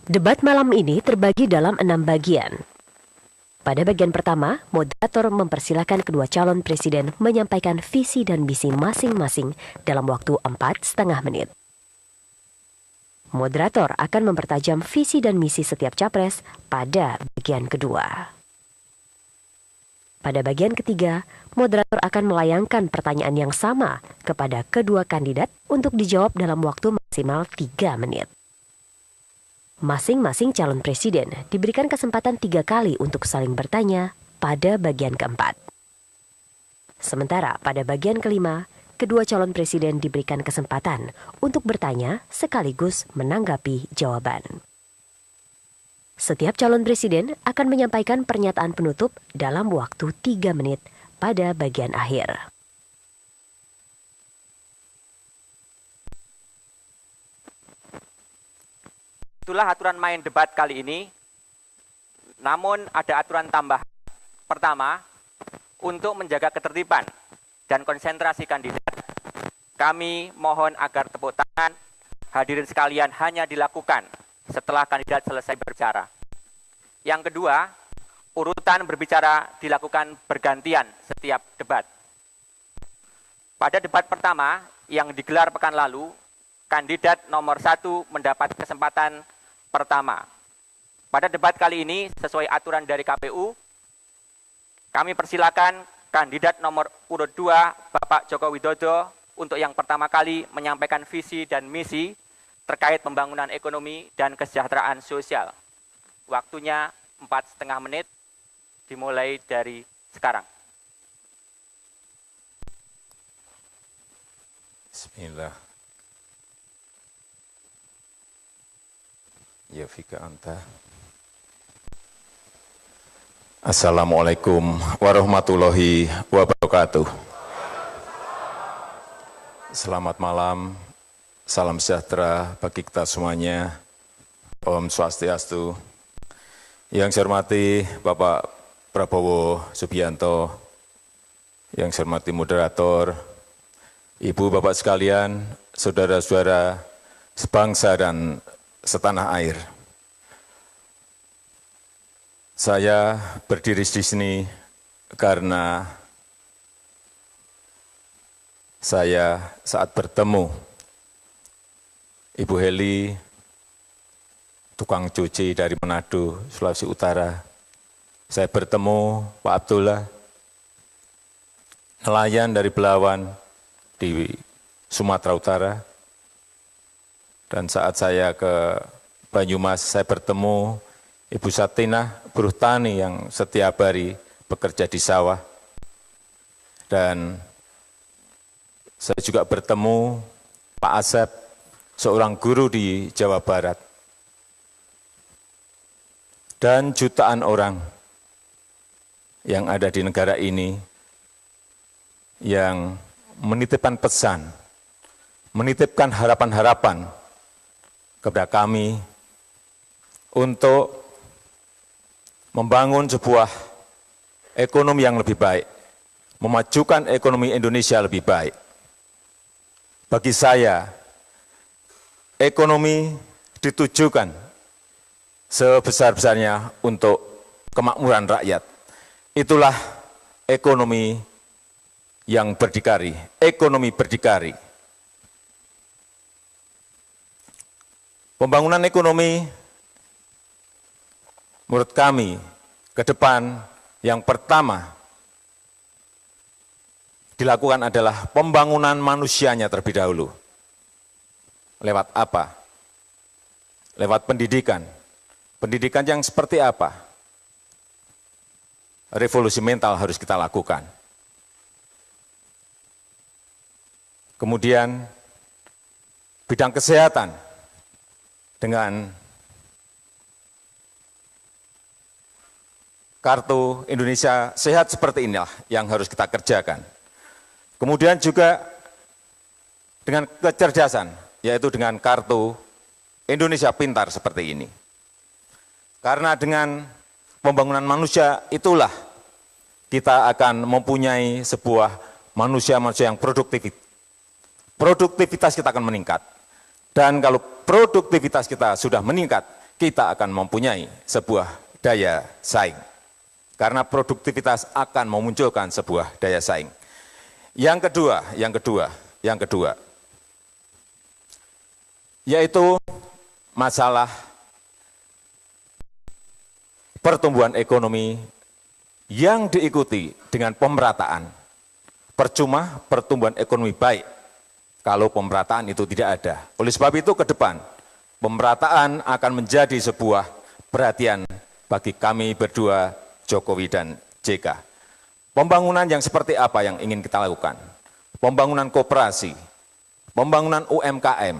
Debat malam ini terbagi dalam 6 bagian. Pada bagian pertama, moderator mempersilahkan kedua calon presiden menyampaikan visi dan misi masing-masing dalam waktu 4,5 menit. Moderator akan mempertajam visi dan misi setiap capres pada bagian kedua. Pada bagian ketiga, moderator akan melayangkan pertanyaan yang sama kepada kedua kandidat untuk dijawab dalam waktu maksimal 3 menit. Masing-masing calon presiden diberikan kesempatan 3 kali untuk saling bertanya pada bagian keempat. Sementara pada bagian kelima, kedua calon presiden diberikan kesempatan untuk bertanya sekaligus menanggapi jawaban. Setiap calon presiden akan menyampaikan pernyataan penutup dalam waktu 3 menit pada bagian akhir. Itulah aturan main debat kali ini, namun ada aturan tambahan. Pertama, untuk menjaga ketertiban dan konsentrasi kandidat, kami mohon agar tepuk tangan hadirin sekalian hanya dilakukan setelah kandidat selesai berbicara. Yang kedua, urutan berbicara dilakukan bergantian setiap debat. Pada debat pertama yang digelar pekan lalu, kandidat nomor 1 mendapat kesempatan pertama. Pada debat kali ini, sesuai aturan dari KPU, kami persilakan kandidat nomor urut 2, Bapak Joko Widodo, untuk yang pertama kali menyampaikan visi dan misi terkait pembangunan ekonomi dan kesejahteraan sosial. Waktunya 4,5 menit, dimulai dari sekarang. Bismillah. Ya fika anta. Assalamualaikum warahmatullahi wabarakatuh. Selamat malam, salam sejahtera bagi kita semuanya. Om Swastiastu. Yang saya hormati Bapak Prabowo Subianto, yang saya hormati moderator, Ibu Bapak sekalian, saudara-saudara sebangsa dan setanah air. Saya berdiri di sini karena saya saat bertemu Ibu Heli, tukang cuci dari Manado, Sulawesi Utara. Saya bertemu Pak Abdullah, nelayan dari Belawan di Sumatera Utara. Dan saat saya ke Banyumas, saya bertemu Ibu Satinah, buruh tani yang setiap hari bekerja di sawah. Dan saya juga bertemu Pak Asep, seorang guru di Jawa Barat. Dan jutaan orang yang ada di negara ini yang menitipkan pesan, menitipkan harapan-harapan kepada kami untuk membangun sebuah ekonomi yang lebih baik, memajukan ekonomi Indonesia lebih baik. Bagi saya, ekonomi ditujukan sebesar-besarnya untuk kemakmuran rakyat. Itulah ekonomi yang berdikari, ekonomi berdikari. Pembangunan ekonomi menurut kami ke depan yang pertama dilakukan adalah pembangunan manusianya terlebih dahulu. Lewat apa? Lewat pendidikan. Pendidikan yang seperti apa? Revolusi mental harus kita lakukan. Kemudian bidang kesehatan dengan Kartu Indonesia Sehat seperti inilah yang harus kita kerjakan. Kemudian juga dengan kecerdasan, yaitu dengan Kartu Indonesia Pintar seperti ini. Karena dengan pembangunan manusia itulah kita akan mempunyai sebuah manusia-manusia yang produktif. Produktivitas kita akan meningkat. Dan kalau produktivitas kita sudah meningkat, kita akan mempunyai sebuah daya saing. Karena produktivitas akan memunculkan sebuah daya saing. Yang kedua, yaitu masalah pertumbuhan ekonomi yang diikuti dengan pemerataan. Percuma pertumbuhan ekonomi baik kalau pemerataan itu tidak ada. Oleh sebab itu ke depan, pemerataan akan menjadi sebuah perhatian bagi kami berdua, Jokowi dan JK. Pembangunan yang seperti apa yang ingin kita lakukan? Pembangunan koperasi, pembangunan UMKM,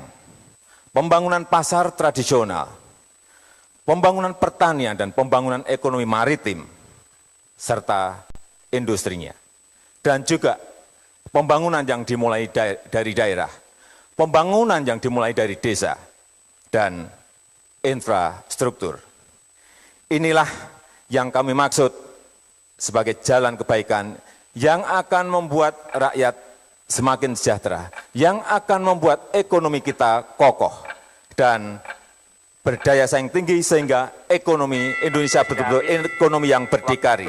pembangunan pasar tradisional, pembangunan pertanian dan pembangunan ekonomi maritim, serta industrinya. Dan juga pembangunan yang dimulai dari daerah, pembangunan yang dimulai dari desa, dan infrastruktur. Inilah yang kami maksud sebagai jalan kebaikan yang akan membuat rakyat semakin sejahtera, yang akan membuat ekonomi kita kokoh dan berdaya saing tinggi sehingga ekonomi Indonesia betul-betul ekonomi yang berdikari.